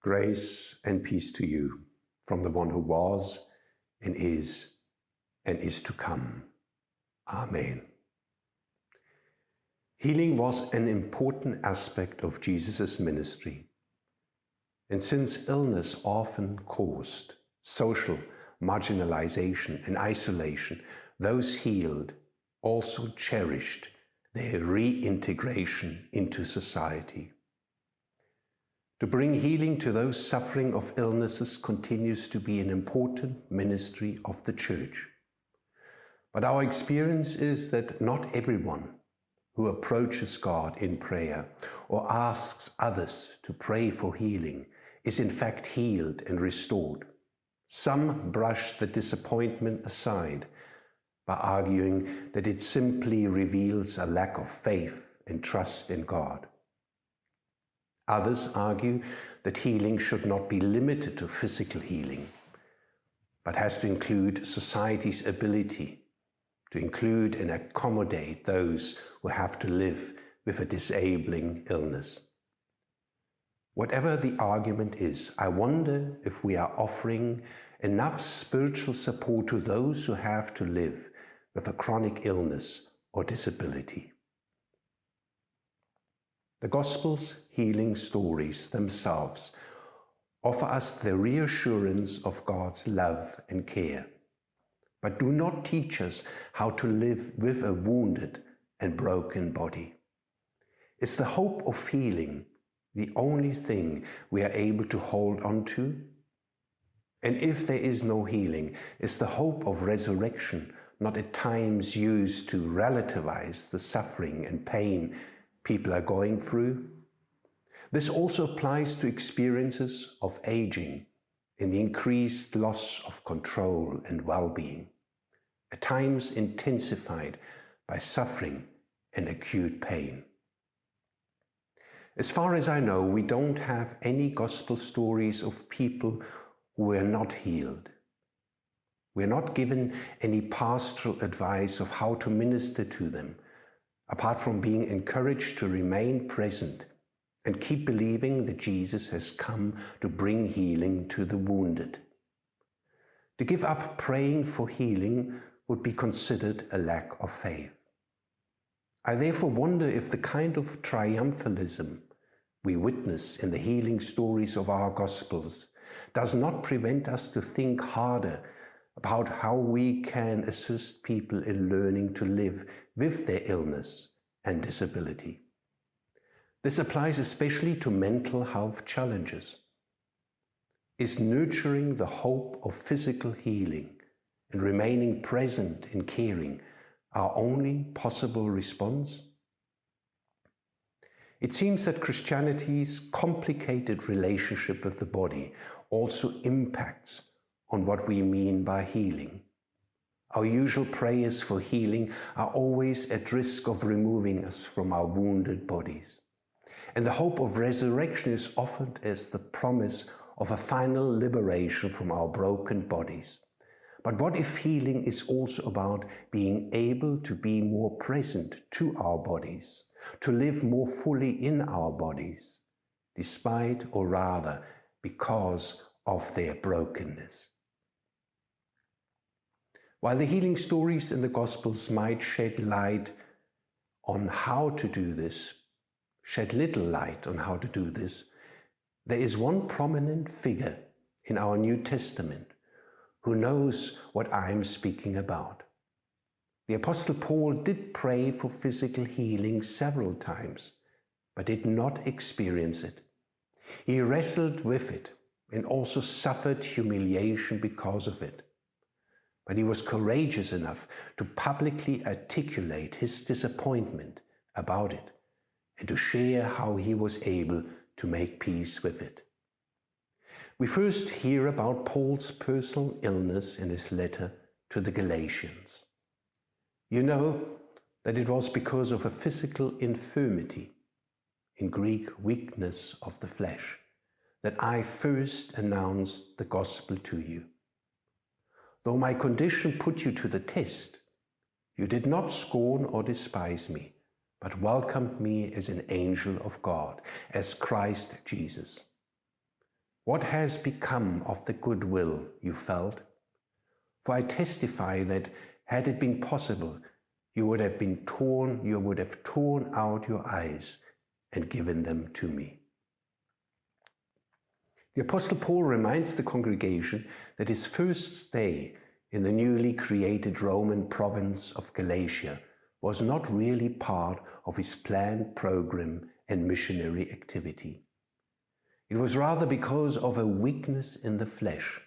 Grace and peace to you from the one who was and is to come. Amen. Healing was an important aspect of Jesus' ministry. And since illness often caused social marginalization and isolation, those healed also cherished their reintegration into society. To bring healing to those suffering of illnesses continues to be an important ministry of the Church. But our experience is that not everyone who approaches God in prayer or asks others to pray for healing is in fact healed and restored. Some brush the disappointment aside by arguing that it simply reveals a lack of faith and trust in God. Others argue that healing should not be limited to physical healing, but has to include society's ability to include and accommodate those who have to live with a disabling illness. Whatever the argument is, I wonder if we are offering enough spiritual support to those who have to live with a chronic illness or disability. The Gospel's healing stories themselves offer us the reassurance of God's love and care, but do not teach us how to live with a wounded and broken body. Is the hope of healing the only thing we are able to hold on to? And if there is no healing, is the hope of resurrection not at times used to relativize the suffering and pain people are going through? This also applies to experiences of aging and the increased loss of control and well-being, at times intensified by suffering and acute pain. As far as I know, we don't have any gospel stories of people who were not healed. We're not given any pastoral advice of how to minister to them, apart from being encouraged to remain present and keep believing that Jesus has come to bring healing to the wounded. To give up praying for healing would be considered a lack of faith. I therefore wonder if the kind of triumphalism we witness in the healing stories of our Gospels does not prevent us to think harder about how we can assist people in learning to live with their illness and disability. This applies especially to mental health challenges. Is nurturing the hope of physical healing and remaining present in caring our only possible response? It seems that Christianity's complicated relationship with the body also impacts on what we mean by healing. Our usual prayers for healing are always at risk of removing us from our wounded bodies. And the hope of resurrection is offered as the promise of a final liberation from our broken bodies. But what if healing is also about being able to be more present to our bodies, to live more fully in our bodies, despite or rather because of their brokenness? While the healing stories in the Gospels might shed light on how to do this, shed little light on how to do this, there is one prominent figure in our New Testament who knows what I am speaking about. The Apostle Paul did pray for physical healing several times, but did not experience it. He wrestled with it and also suffered humiliation because of it. But he was courageous enough to publicly articulate his disappointment about it and to share how he was able to make peace with it. We first hear about Paul's personal illness in his letter to the Galatians. You know that it was because of a physical infirmity, in Greek weakness of the flesh, that I first announced the gospel to you. Though my condition put you to the test, you did not scorn or despise me, but welcomed me as an angel of God, as Christ Jesus. What has become of the goodwill you felt? For I testify that had it been possible, you would have torn out your eyes and given them to me. The Apostle Paul reminds the congregation that his first stay in the newly created Roman province of Galatia was not really part of his planned program and missionary activity. It was rather because of a weakness in the flesh,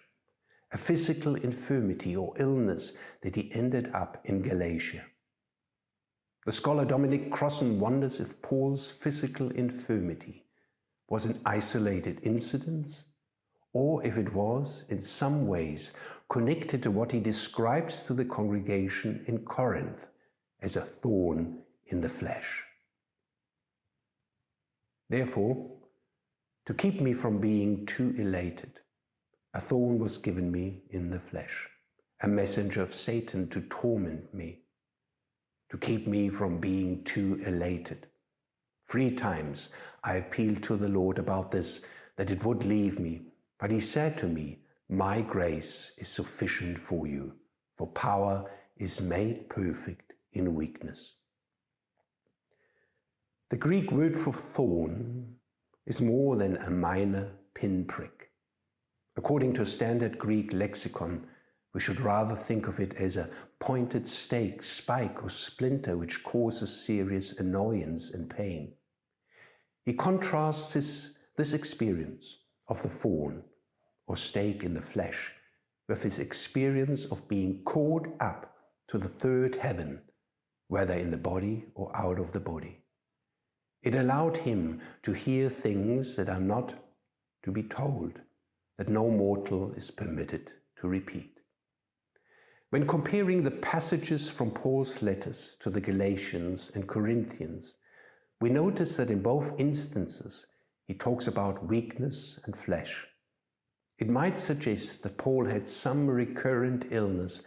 a physical infirmity or illness, that he ended up in Galatia. The scholar Dominic Crossan wonders if Paul's physical infirmity was an isolated incident, or if it was, in some ways, connected to what he describes to the congregation in Corinth as a thorn in the flesh. Therefore, to keep me from being too elated, a thorn was given me in the flesh, a messenger of Satan to torment me, to keep me from being too elated. 3 times I appealed to the Lord about this, that it would leave me, but he said to me, my grace is sufficient for you, for power is made perfect in weakness. The Greek word for thorn is more than a minor pinprick. According to a standard Greek lexicon, we should rather think of it as a pointed stake, spike, or splinter which causes serious annoyance and pain. He contrasts this experience of the thorn or stake in the flesh with his experience of being caught up to the third heaven, whether in the body or out of the body. It allowed him to hear things that are not to be told, that no mortal is permitted to repeat. When comparing the passages from Paul's letters to the Galatians and Corinthians, we notice that in both instances he talks about weakness and flesh. It might suggest that Paul had some recurrent illness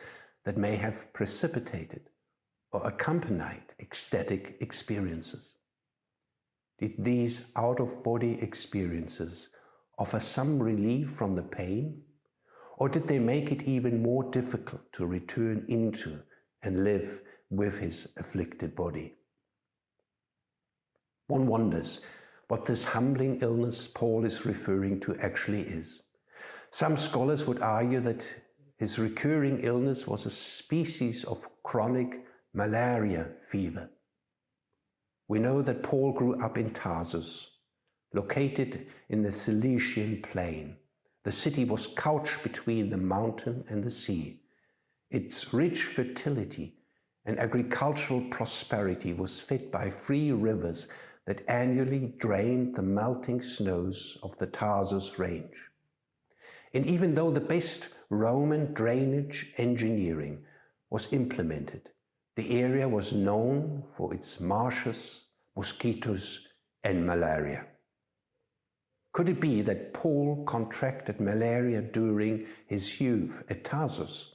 that may have precipitated or accompanied ecstatic experiences. Did these out-of-body experiences offer some relief from the pain, Or did they make it even more difficult to return into and live with his afflicted body? One wonders what this humbling illness Paul is referring to actually is. Some scholars would argue that his recurring illness was a species of chronic malaria fever. We know that Paul grew up in Tarsus, located in the Cilician plain. The city was couched between the mountain and the sea. Its rich fertility and agricultural prosperity was fed by 3 rivers that annually drained the melting snows of the Tarsus range. And even though the best Roman drainage engineering was implemented, the area was known for its marshes, mosquitoes, and malaria. Could it be that Paul contracted malaria during his youth at Tarsus?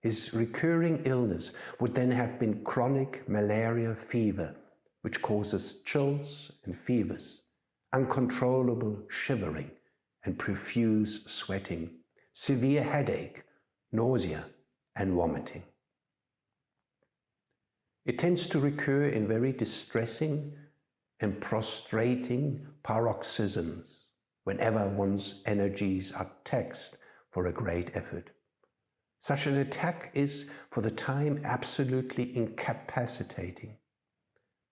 His recurring illness would then have been chronic malaria fever, which causes chills and fevers, uncontrollable shivering and profuse sweating, severe headache, nausea, and vomiting. It tends to recur in very distressing and prostrating paroxysms whenever one's energies are taxed for a great effort. Such an attack is, for the time, absolutely incapacitating.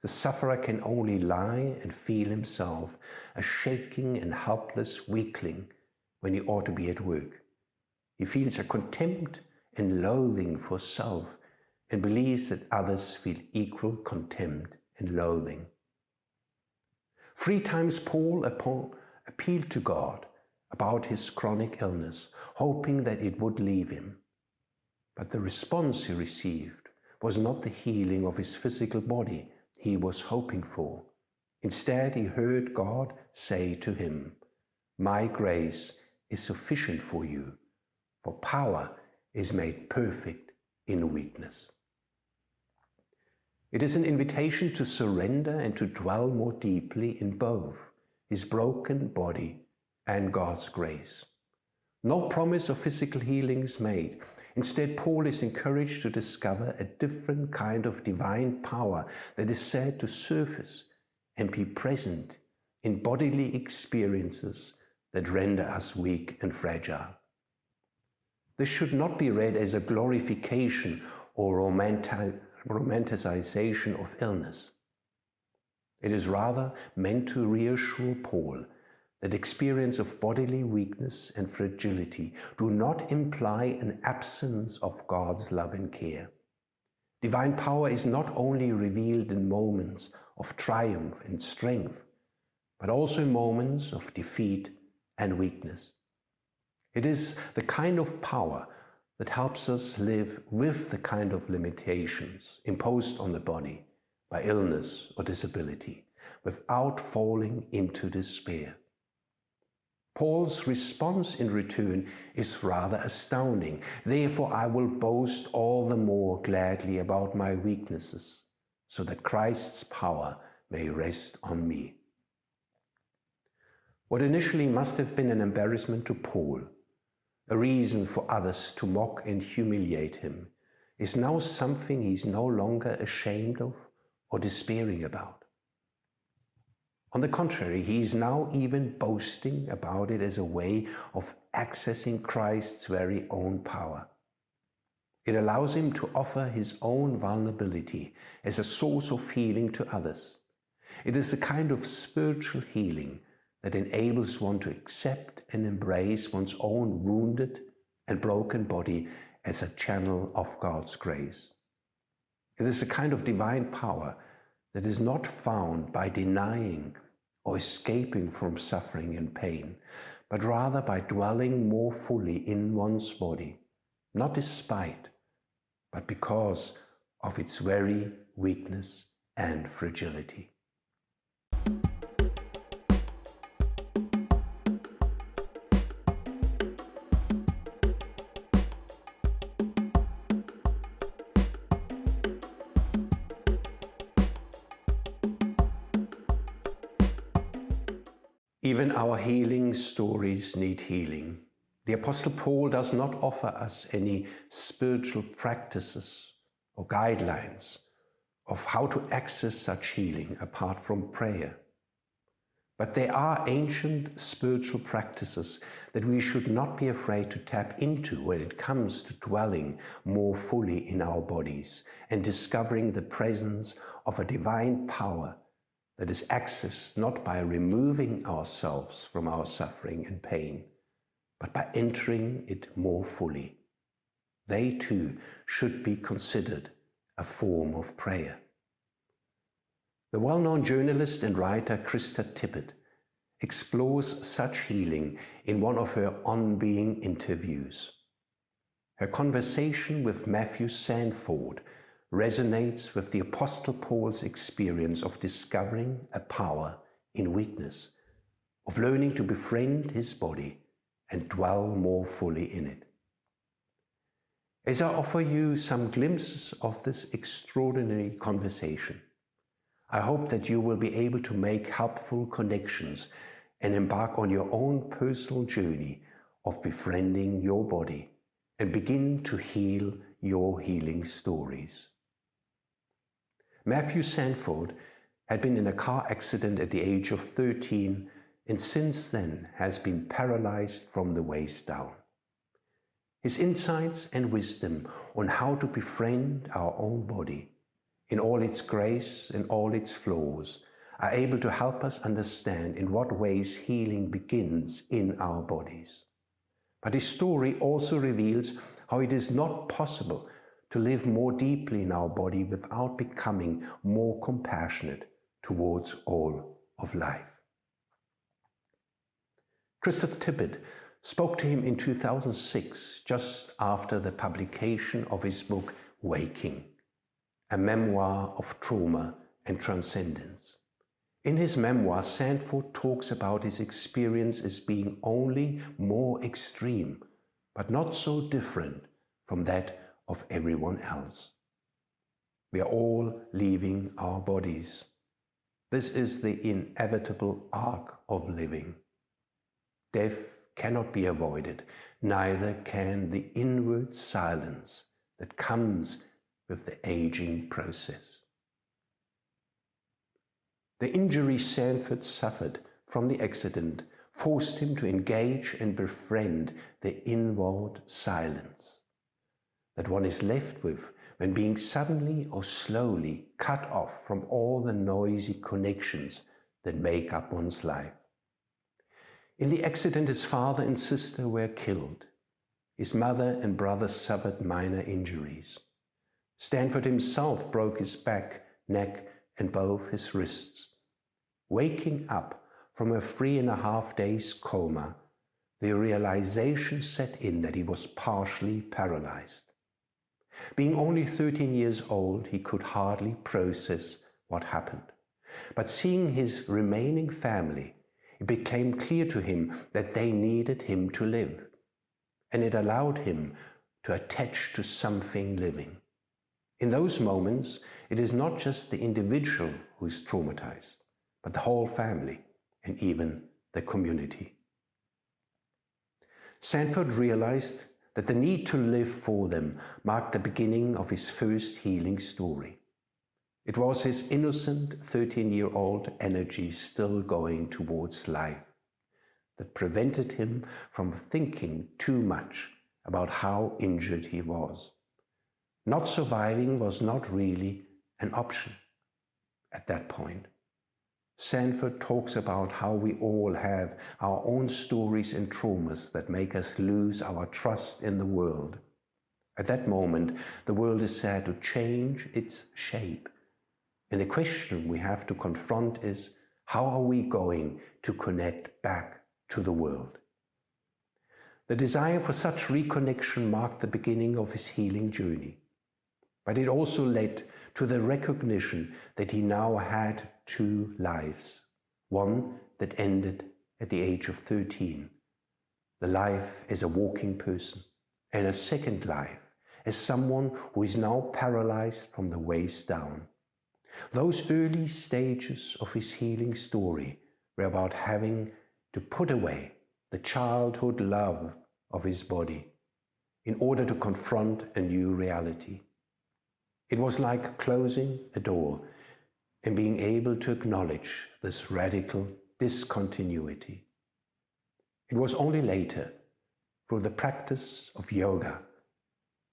The sufferer can only lie and feel himself a shaking and helpless weakling when he ought to be at work. He feels a contempt and loathing for self and believes that others feel equal contempt and loathing. 3 times Paul appealed to God about his chronic illness, hoping that it would leave him. But the response he received was not the healing of his physical body he was hoping for. Instead, he heard God say to him, "My grace is sufficient for you, for power is made perfect in weakness." It is an invitation to surrender and to dwell more deeply in both his broken body and God's grace. No promise of physical healing is made. Instead, Paul is encouraged to discover a different kind of divine power that is said to surface and be present in bodily experiences that render us weak and fragile. This should not be read as a glorification or romanticization of illness. It is rather meant to reassure Paul that experience of bodily weakness and fragility do not imply an absence of God's love and care. Divine power is not only revealed in moments of triumph and strength, but also in moments of defeat and weakness. It is the kind of power that helps us live with the kind of limitations imposed on the body by illness or disability without falling into despair. Paul's response in return is rather astounding. "Therefore I will boast all the more gladly about my weaknesses, so that Christ's power may rest on me." What initially must have been an embarrassment to Paul, a reason for others to mock and humiliate him, is now something he's no longer ashamed of or despairing about. On the contrary, he is now even boasting about it as a way of accessing Christ's very own power. It allows him to offer his own vulnerability as a source of healing to others. It is a kind of spiritual healing that enables one to accept and embrace one's own wounded and broken body as a channel of God's grace. It is a kind of divine power that is not found by denying or escaping from suffering and pain, but rather by dwelling more fully in one's body, not despite, but because of its very weakness and fragility. Even our healing stories need healing. The Apostle Paul does not offer us any spiritual practices or guidelines of how to access such healing apart from prayer. But there are ancient spiritual practices that we should not be afraid to tap into when it comes to dwelling more fully in our bodies and discovering the presence of a divine power that is accessed not by removing ourselves from our suffering and pain, but by entering it more fully. They too should be considered a form of prayer. The well-known journalist and writer Krista Tippett explores such healing in one of her On Being interviews. Her conversation with Matthew Sanford resonates with the Apostle Paul's experience of discovering a power in weakness, of learning to befriend his body and dwell more fully in it. As I offer you some glimpses of this extraordinary conversation, I hope that you will be able to make helpful connections and embark on your own personal journey of befriending your body and begin to heal your healing stories. Matthew Sanford had been in a car accident at the age of 13 and since then has been paralyzed from the waist down. His insights and wisdom on how to befriend our own body in all its grace and all its flaws are able to help us understand in what ways healing begins in our bodies. But his story also reveals how it is not possible to live more deeply in our body without becoming more compassionate towards all of life. Krista Tippett spoke to him in 2006, just after the publication of his book, Waking, a memoir of trauma and transcendence. In his memoir, Sanford talks about his experience as being only more extreme, but not so different from that of everyone else. We are all leaving our bodies. This is the inevitable arc of living. Death cannot be avoided, neither can the inward silence that comes with the aging process. The injury Sanford suffered from the accident forced him to engage and befriend the inward silence that one is left with when being suddenly or slowly cut off from all the noisy connections that make up one's life. In the accident, his father and sister were killed. His mother and brother suffered minor injuries. Sanford himself broke his back, neck, and both his wrists. Waking up from a 3.5 days coma, the realization set in that he was partially paralyzed. Being only 13 years old, he could hardly process what happened. But seeing his remaining family, it became clear to him that they needed him to live, and it allowed him to attach to something living. In those moments, it is not just the individual who is traumatized, but the whole family and even the community. Sanford realized that the need to live for them marked the beginning of his first healing story. It was his innocent 13-year-old energy still going towards life that prevented him from thinking too much about how injured he was. Not surviving was not really an option at that point. Sanford talks about how we all have our own stories and traumas that make us lose our trust in the world. At that moment, the world is said to change its shape. And the question we have to confront is, how are we going to connect back to the world? The desire for such reconnection marked the beginning of his healing journey. But it also led to the recognition that he now had two lives. One that ended at the age of 13, the life as a walking person, and a second life as someone who is now paralyzed from the waist down. Those early stages of his healing story were about having to put away the childhood love of his body in order to confront a new reality. It was like closing a door and being able to acknowledge this radical discontinuity. It was only later, through the practice of yoga,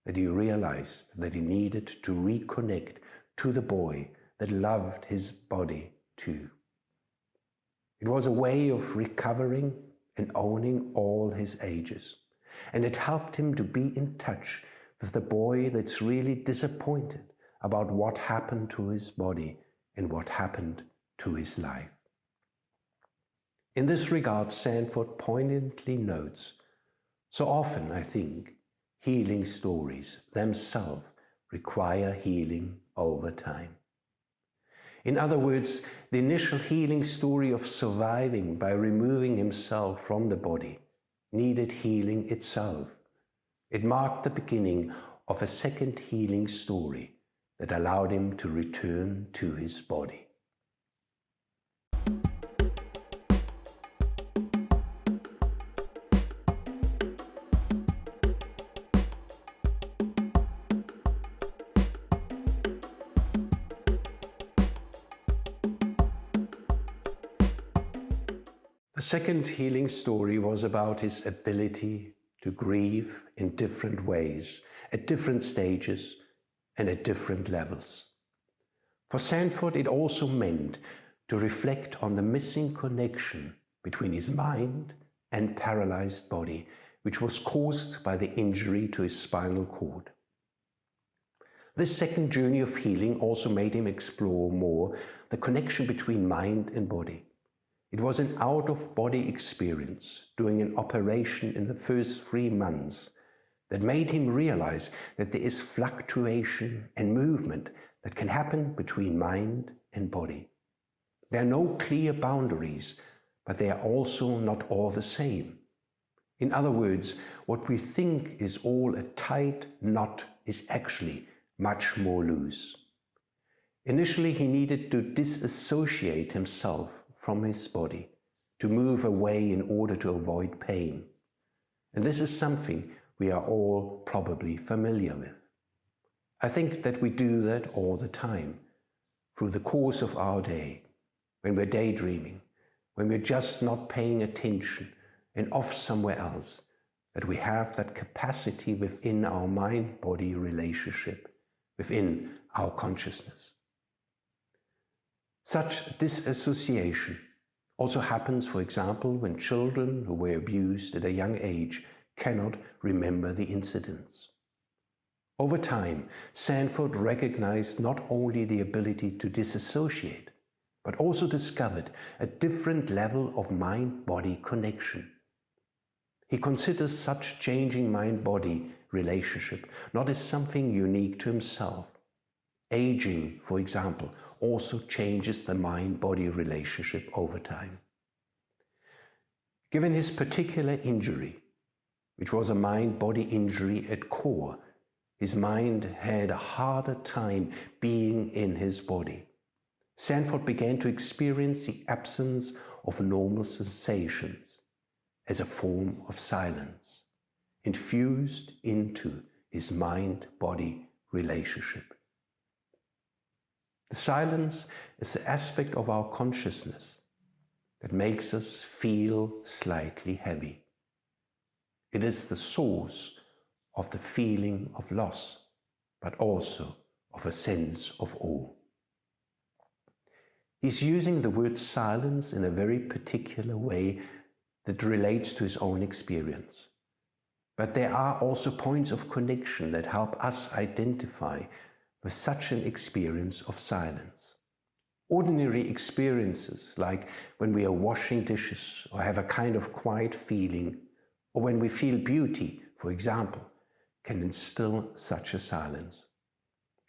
that he realized that he needed to reconnect to the boy that loved his body too. It was a way of recovering and owning all his ages, and it helped him to be in touch with the boy that's really disappointed about what happened to his body and what happened to his life. In this regard, Sanford poignantly notes, so often I think healing stories themselves require healing over time. In other words, the initial healing story of surviving by removing himself from the body needed healing itself. It marked the beginning of a second healing story that allowed him to return to his body. The second healing story was about his ability to grieve in different ways, at different stages, and at different levels. For Sanford, it also meant to reflect on the missing connection between his mind and paralyzed body, which was caused by the injury to his spinal cord. This second journey of healing also made him explore more the connection between mind and body. It was an out-of-body experience during an operation in the first 3 months that made him realize that there is fluctuation and movement that can happen between mind and body. There are no clear boundaries, but they are also not all the same. In other words, what we think is all a tight knot is actually much more loose. Initially, he needed to disassociate himself from his body, to move away in order to avoid pain. And this is something we are all probably familiar with. I think that we do that all the time, through the course of our day, when we're daydreaming, when we're just not paying attention and off somewhere else, that we have that capacity within our mind-body relationship, within our consciousness. Such disassociation also happens, for example, when children who were abused at a young age cannot remember the incidents. Over time, Sanford recognized not only the ability to disassociate, but also discovered a different level of mind-body connection. He considers such changing mind-body relationship not as something unique to himself. Aging, for example, also changes the mind-body relationship over time. Given his particular injury, which was a mind-body injury at core, his mind had a harder time being in his body. Sanford began to experience the absence of normal sensations as a form of silence, infused into his mind-body relationship. The silence is the aspect of our consciousness that makes us feel slightly heavy. It is the source of the feeling of loss, but also of a sense of awe. He's using the word silence in a very particular way that relates to his own experience. But there are also points of connection that help us identify with such an experience of silence. Ordinary experiences, like when we are washing dishes or have a kind of quiet feeling, or when we feel beauty, for example, can instill such a silence.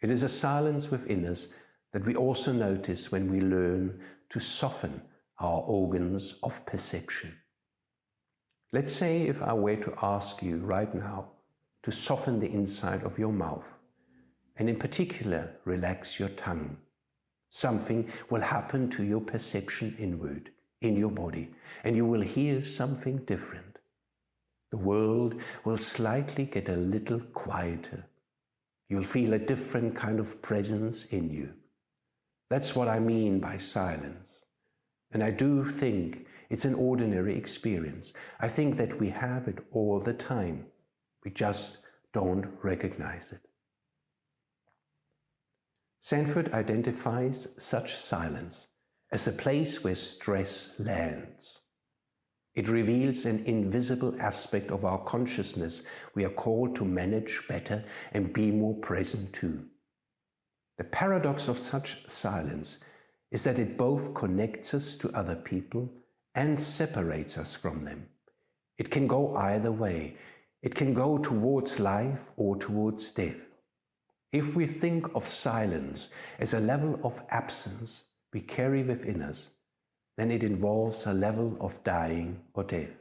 It is a silence within us that we also notice when we learn to soften our organs of perception. Let's say if I were to ask you right now to soften the inside of your mouth, and in particular relax your tongue, something will happen to your perception inward, in your body, and you will hear something different. The world will slightly get a little quieter. You'll feel a different kind of presence in you. That's what I mean by silence. And I do think it's an ordinary experience. I think that we have it all the time. We just don't recognize it. Sanford identifies such silence as the place where stress lands. It reveals an invisible aspect of our consciousness we are called to manage better and be more present to. The paradox of such silence is that it both connects us to other people and separates us from them. It can go either way. It can go towards life or towards death. If we think of silence as a level of absence we carry within us, then it involves a level of dying or death.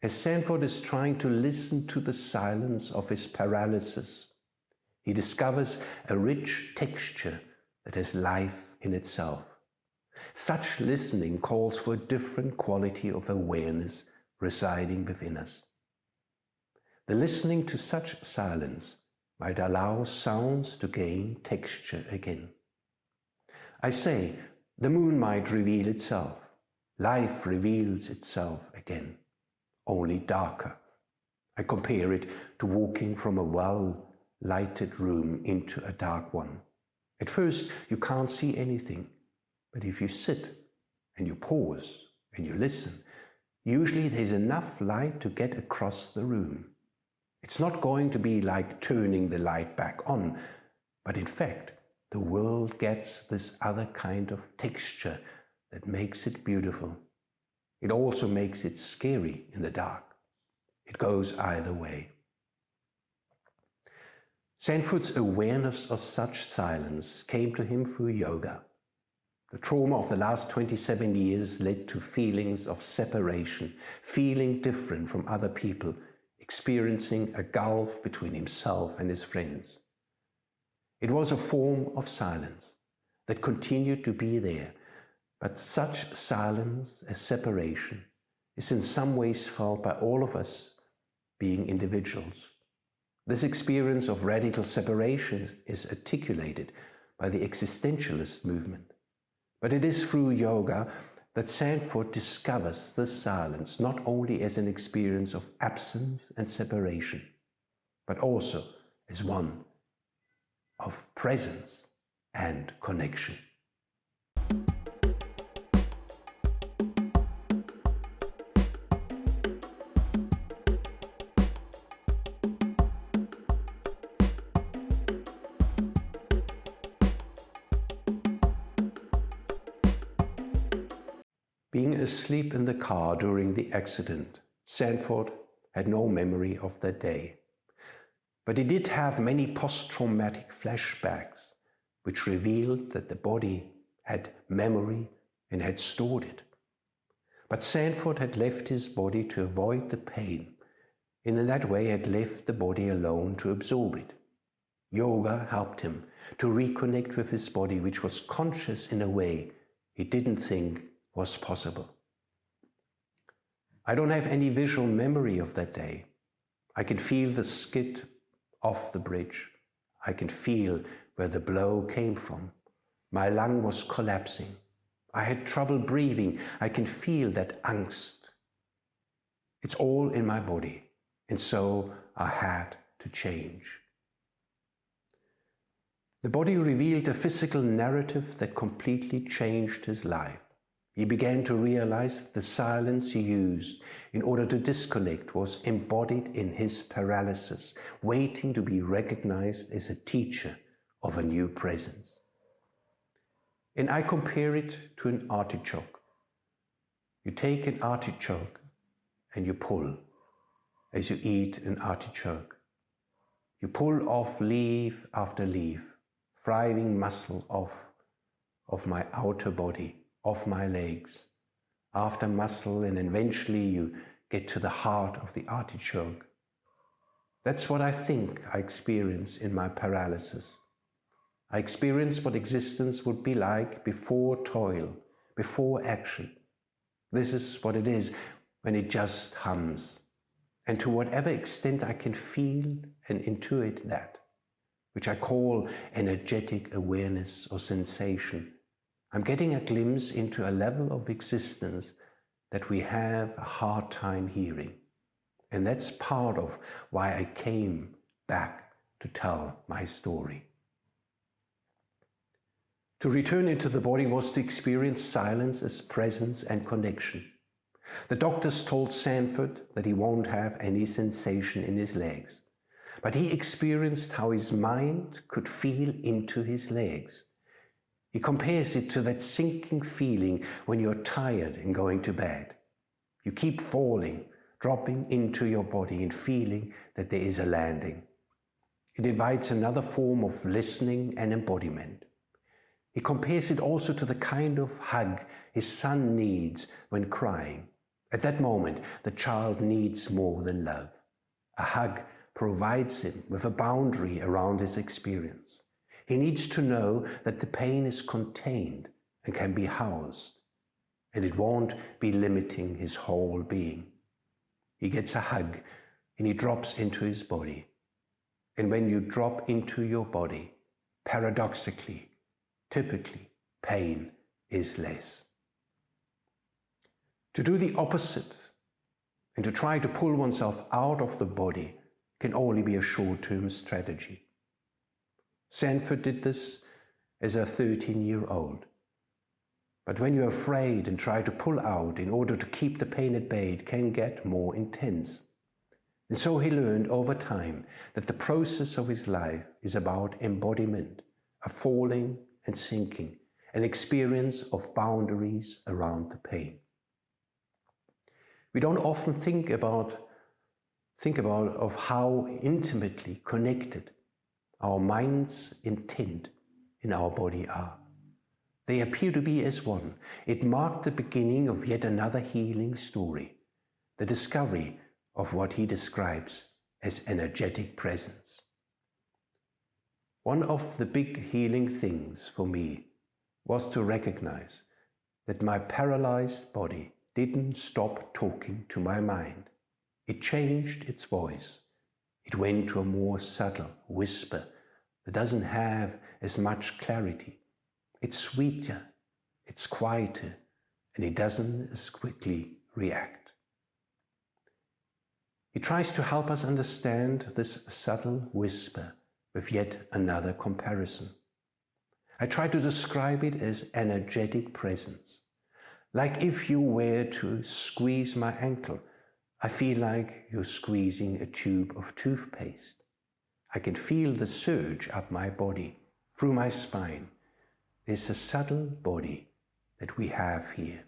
As Sanford is trying to listen to the silence of his paralysis, he discovers a rich texture that has life in itself. Such listening calls for a different quality of awareness residing within us. The listening to such silence might allow sounds to gain texture again. I say, the moon might reveal itself. Life reveals itself again, only darker. I compare it to walking from a well-lighted room into a dark one. At first, you can't see anything, but if you sit and you pause and you listen, usually there's enough light to get across the room. It's not going to be like turning the light back on, but in fact, the world gets this other kind of texture that makes it beautiful. It also makes it scary in the dark. It goes either way. Sanford's awareness of such silence came to him through yoga. The trauma of the last 27 years led to feelings of separation, feeling different from other people, experiencing a gulf between himself and his friends. It was a form of silence that continued to be there, but such silence as separation is in some ways felt by all of us being individuals. This experience of radical separation is articulated by the existentialist movement, but it is through yoga that Sanford discovers this silence not only as an experience of absence and separation, but also as one of presence and connection. Being asleep in the car during the accident, Sanford had no memory of that day. But he did have many post-traumatic flashbacks, which revealed that the body had memory and had stored it. But Sanford had left his body to avoid the pain, and in that way had left the body alone to absorb it. Yoga helped him to reconnect with his body, which was conscious in a way he didn't think was possible. I don't have any visual memory of that day. I can feel the skid off the bridge. I can feel where the blow came from. My lung was collapsing. I had trouble breathing. I can feel that angst. It's all in my body, and so I had to change. The body revealed a physical narrative that completely changed his life. He began to realize that the silence he used in order to disconnect was embodied in his paralysis, waiting to be recognized as a teacher of a new presence. And I compare it to an artichoke. You take an artichoke and you pull as you eat an artichoke. You pull off leaf after leaf, thriving muscle of my outer body, of my legs, after muscle, and eventually you get to the heart of the artichoke. That's what I think I experience in my paralysis. I experience what existence would be like before toil, before action. This is what it is when it just hums, And to whatever extent I can feel and intuit that, which I call energetic awareness or sensation, I'm getting a glimpse into a level of existence that we have a hard time hearing. And that's part of why I came back to tell my story. To return into the body was to experience silence as presence and connection. The doctors told Sanford that he won't have any sensation in his legs, but he experienced how his mind could feel into his legs. He compares it to that sinking feeling when you're tired and going to bed. You keep falling, dropping into your body and feeling that there is a landing. It invites another form of listening and embodiment. He compares it also to the kind of hug his son needs when crying. At that moment, the child needs more than love. A hug provides him with a boundary around his experience. He needs to know that the pain is contained and can be housed, and it won't be limiting his whole being. He gets a hug and he drops into his body. And when you drop into your body, paradoxically, typically, pain is less. To do the opposite and to try to pull oneself out of the body can only be a short-term strategy. Sanford did this as a 13-year-old. But when you're afraid and try to pull out in order to keep the pain at bay, it can get more intense. And so he learned over time that the process of his life is about embodiment, a falling and sinking, an experience of boundaries around the pain. We don't often think about of how intimately connected our mind's intent in our body are. They appear to be as one. It marked the beginning of yet another healing story, the discovery of what he describes as energetic presence. One of the big healing things for me was to recognize that my paralyzed body didn't stop talking to my mind. It changed its voice. It went to a more subtle whisper that doesn't have as much clarity. It's sweeter, it's quieter, and it doesn't as quickly react. He tries to help us understand this subtle whisper with yet another comparison. I try to describe it as energetic presence. Like if you were to squeeze my ankle, I feel like you're squeezing a tube of toothpaste. I can feel the surge up my body, through my spine. There's a subtle body that we have here.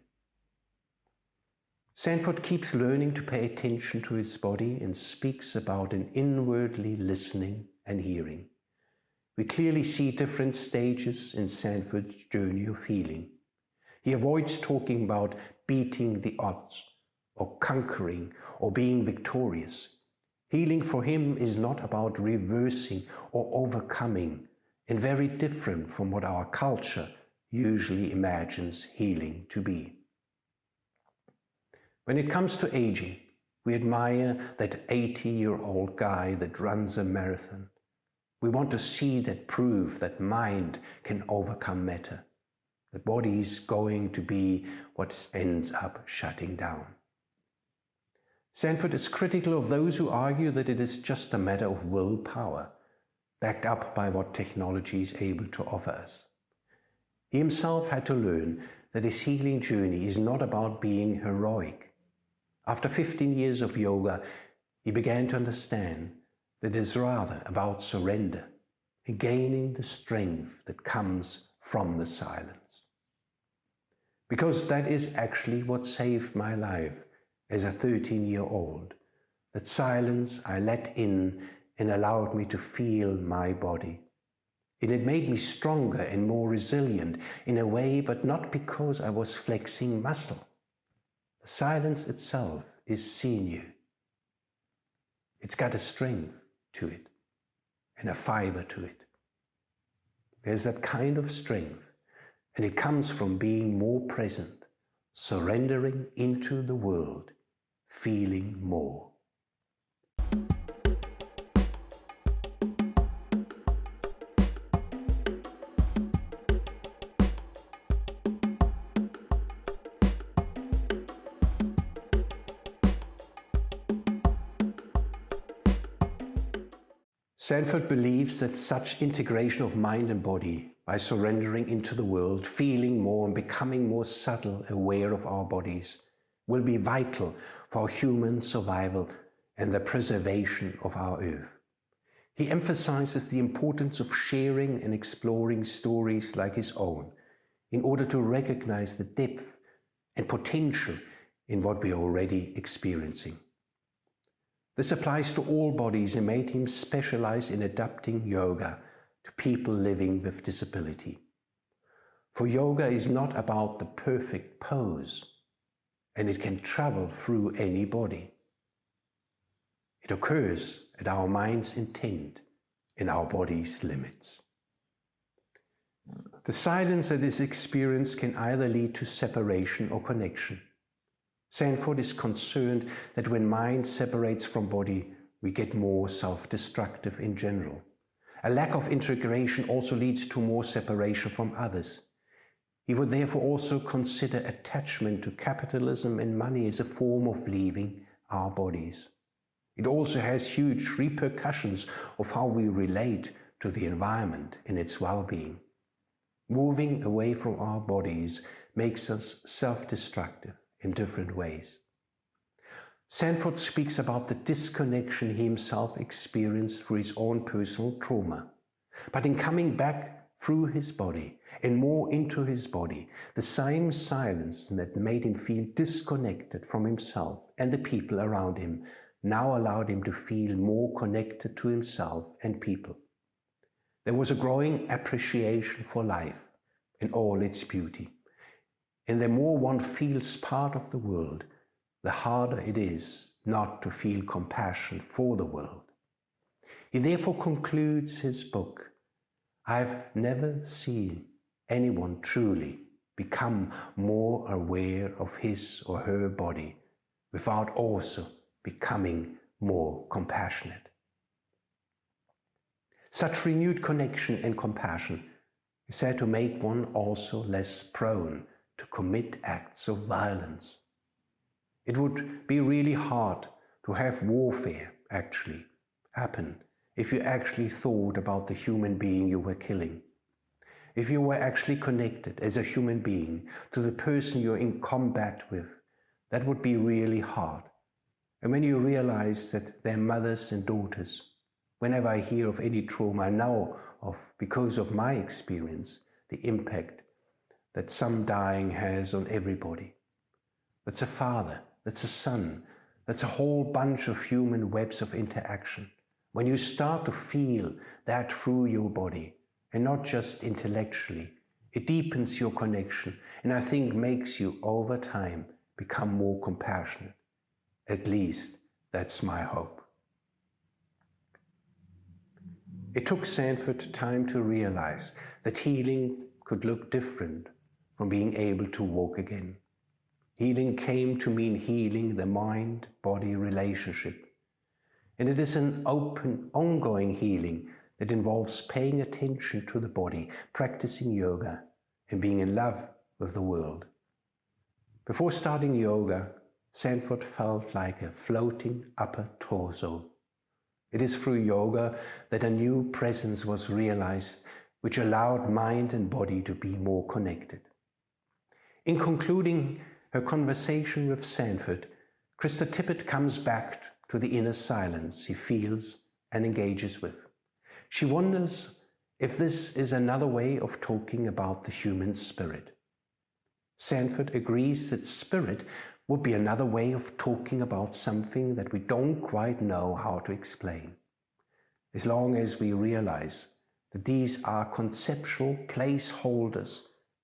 Sanford keeps learning to pay attention to his body and speaks about an inwardly listening and hearing. We clearly see different stages in Sanford's journey of healing. He avoids talking about beating the odds, or conquering, or being victorious. Healing for him is not about reversing or overcoming, and very different from what our culture usually imagines healing to be. When it comes to aging, we admire that 80-year-old guy that runs a marathon. We want to see that proof that mind can overcome matter. The body is going to be what ends up shutting down. Sanford is critical of those who argue that it is just a matter of willpower, backed up by what technology is able to offer us. He himself had to learn that his healing journey is not about being heroic. After 15 years of yoga, he began to understand that it is rather about surrender and gaining the strength that comes from the silence. Because that is actually what saved my life as a 13-year-old, that silence I let in and allowed me to feel my body. And it made me stronger and more resilient in a way, but not because I was flexing muscle. The silence itself is sinew. It's got a strength to it and a fiber to it. There's that kind of strength, and it comes from being more present, surrendering into the world, feeling more. Sanford believes that such integration of mind and body, by surrendering into the world, feeling more and becoming more subtle, aware of our bodies, will be vital for human survival and the preservation of our earth. He emphasizes the importance of sharing and exploring stories like his own in order to recognize the depth and potential in what we are already experiencing. This applies to all bodies and made him specialize in adapting yoga to people living with disability. For yoga is not about the perfect pose, and it can travel through any body. It occurs at our mind's intent and our body's limits. The silence that is experienced can either lead to separation or connection. Sanford is concerned that when mind separates from body, we get more self-destructive in general. A lack of integration also leads to more separation from others. He would therefore also consider attachment to capitalism and money as a form of leaving our bodies. It also has huge repercussions of how we relate to the environment and its well-being. Moving away from our bodies makes us self-destructive in different ways. Sanford speaks about the disconnection he himself experienced through his own personal trauma. But in coming back through his body and more into his body, the same silence that made him feel disconnected from himself and the people around him now allowed him to feel more connected to himself and people. There was a growing appreciation for life and all its beauty. And the more one feels part of the world, the harder it is not to feel compassion for the world. He therefore concludes his book, "I've never seen anyone truly become more aware of his or her body without also becoming more compassionate." Such renewed connection and compassion is said to make one also less prone to commit acts of violence. It would be really hard to have warfare actually happen if you actually thought about the human being you were killing. If you were actually connected as a human being to the person you're in combat with, that would be really hard. And when you realize that they're mothers and daughters, whenever I hear of any trauma, I know of, because of my experience, the impact that some dying has on everybody. That's a father, that's a son, that's a whole bunch of human webs of interaction. When you start to feel that through your body, and not just intellectually, it deepens your connection and I think makes you over time become more compassionate. At least that's my hope. It took Sanford time to realize that healing could look different from being able to walk again. Healing came to mean healing the mind-body relationship. And it is an open, ongoing healing that involves paying attention to the body, practicing yoga, and being in love with the world. Before starting yoga, Sanford felt like a floating upper torso. It is through yoga that a new presence was realized, which allowed mind and body to be more connected. In concluding her conversation with Sanford, Krista Tippett comes back to the inner silence he feels and engages with. She wonders if this is another way of talking about the human spirit. Sanford agrees that spirit would be another way of talking about something that we don't quite know how to explain, as long as we realize that these are conceptual placeholders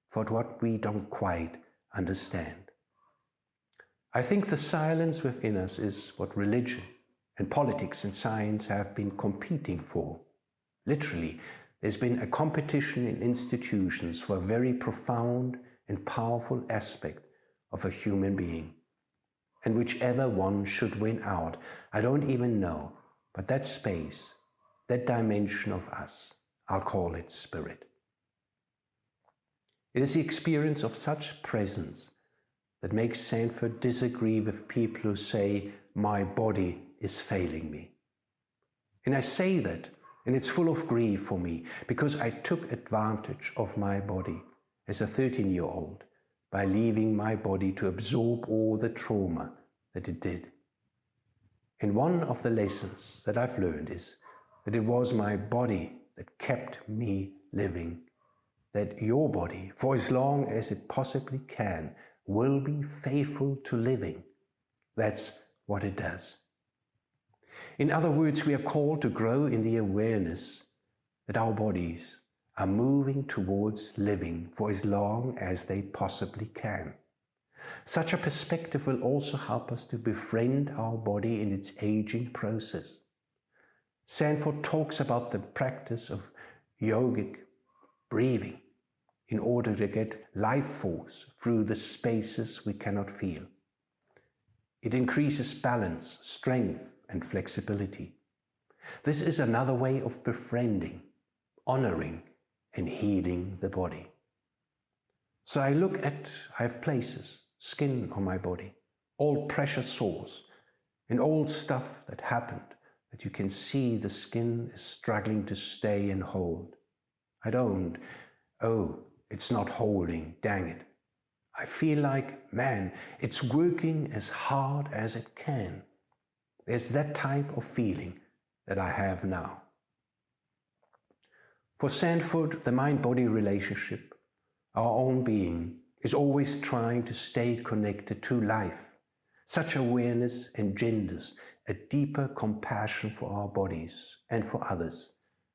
for what we don't quite understand. I think the silence within us is what religion and politics and science have been competing for. Literally, there's been a competition in institutions for a very profound and powerful aspect of a human being. And whichever one should win out, I don't even know, but that space, that dimension of us, I'll call it spirit. It is the experience of such presence that makes Sanford disagree with people who say, my body is failing me. And I say that And it's full of grief for me because I took advantage of my body as a 13-year-old by leaving my body to absorb all the trauma that it did. And one of the lessons that I've learned is that it was my body that kept me living, that your body, for as long as it possibly can, will be faithful to living. That's what it does. In other words, we are called to grow in the awareness that our bodies are moving towards living for as long as they possibly can. Such a perspective will also help us to befriend our body in its aging process. Sanford talks about the practice of yogic breathing in order to get life force through the spaces we cannot feel. It increases balance, strength, and flexibility. This is another way of befriending, honoring, and healing the body. So I have places, skin on my body, old pressure sores, and old stuff that happened that you can see the skin is struggling to stay and hold. It's not holding, dang it. I feel like, man, it's working as hard as it can. There's that type of feeling that I have now. For Sanford, the mind-body relationship, our own being, is always trying to stay connected to life. Such awareness engenders a deeper compassion for our bodies and for others,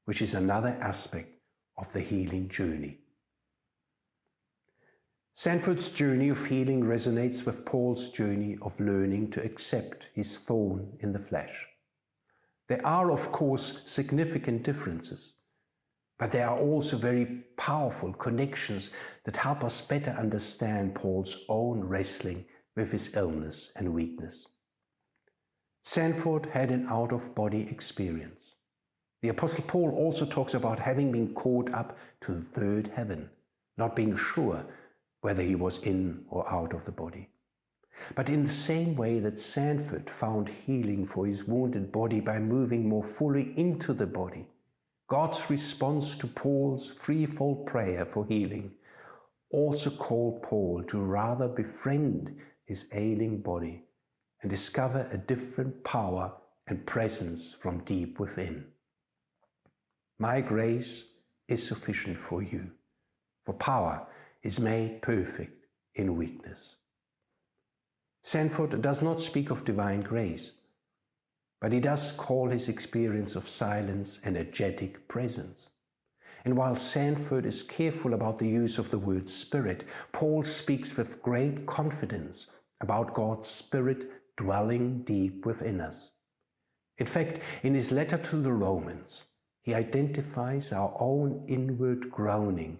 which is another aspect of the healing journey. Sanford's journey of healing resonates with Paul's journey of learning to accept his thorn in the flesh. There are, of course, significant differences, but there are also very powerful connections that help us better understand Paul's own wrestling with his illness and weakness. Sanford had an out-of-body experience. The Apostle Paul also talks about having been caught up to the third heaven, not being sure whether he was in or out of the body. But in the same way that Sanford found healing for his wounded body by moving more fully into the body, God's response to Paul's threefold prayer for healing also called Paul to rather befriend his ailing body and discover a different power and presence from deep within. My grace is sufficient for you, for power is made perfect in weakness. Sanford does not speak of divine grace, but he does call his experience of silence an energetic presence. And while Sanford is careful about the use of the word spirit, Paul speaks with great confidence about God's Spirit dwelling deep within us. In fact, in his letter to the Romans, he identifies our own inward groaning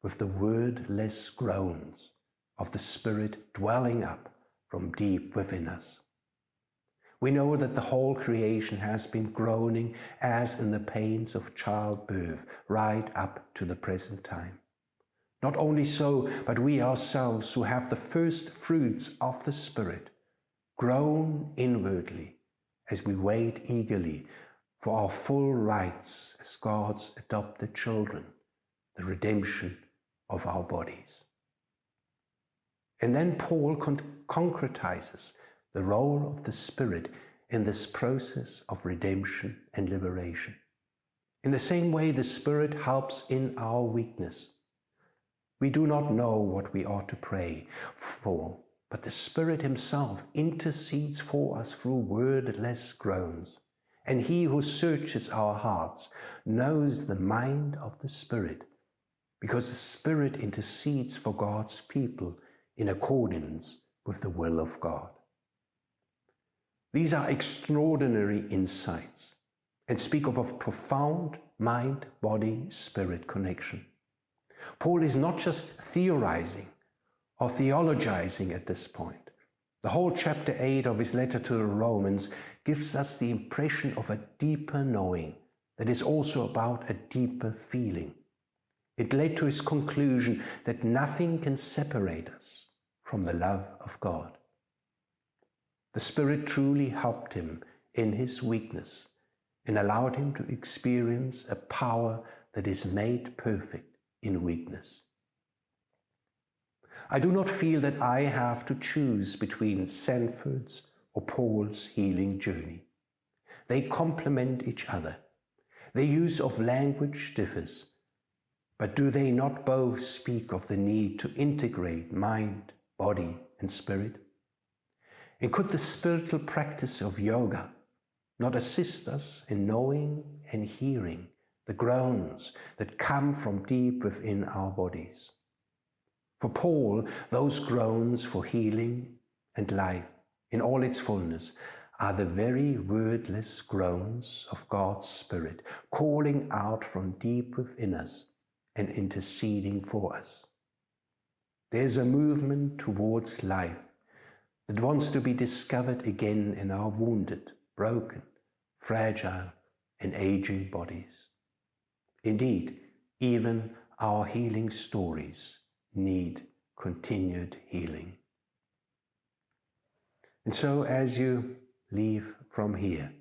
with the wordless groans of the Spirit dwelling up from deep within us. We know that the whole creation has been groaning as in the pains of childbirth right up to the present time. Not only so, but we ourselves who have the first fruits of the Spirit groan inwardly as we wait eagerly for our full rights as God's adopted children, the redemption of our bodies. And then Paul concretizes the role of the Spirit in this process of redemption and liberation. In the same way, the Spirit helps in our weakness. We do not know what we ought to pray for, but the Spirit himself intercedes for us through wordless groans. And he who searches our hearts knows the mind of the Spirit, because the Spirit intercedes for God's people in accordance with the will of God. These are extraordinary insights and speak of a profound mind-body-spirit connection. Paul is not just theorizing or theologizing at this point. The whole chapter 8 of his letter to the Romans gives us the impression of a deeper knowing that is also about a deeper feeling. It led to his conclusion that nothing can separate us from the love of God. The Spirit truly helped him in his weakness, and allowed him to experience a power that is made perfect in weakness. I do not feel that I have to choose between Sanford's or Paul's healing journey. They complement each other. Their use of language differs, but do they not both speak of the need to integrate mind, body, and spirit? And could the spiritual practice of yoga not assist us in knowing and hearing the groans that come from deep within our bodies? For Paul, those groans for healing and life in all its fullness are the very wordless groans of God's Spirit, calling out from deep within us and interceding for us. There's a movement towards life that wants to be discovered again in our wounded, broken, fragile, and aging bodies. Indeed, even our healing stories need continued healing. And so as you leave from here,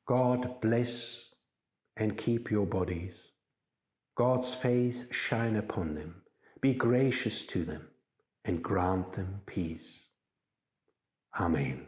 God bless and keep your bodies. God's face shine upon them, be gracious to them, and grant them peace. Amen.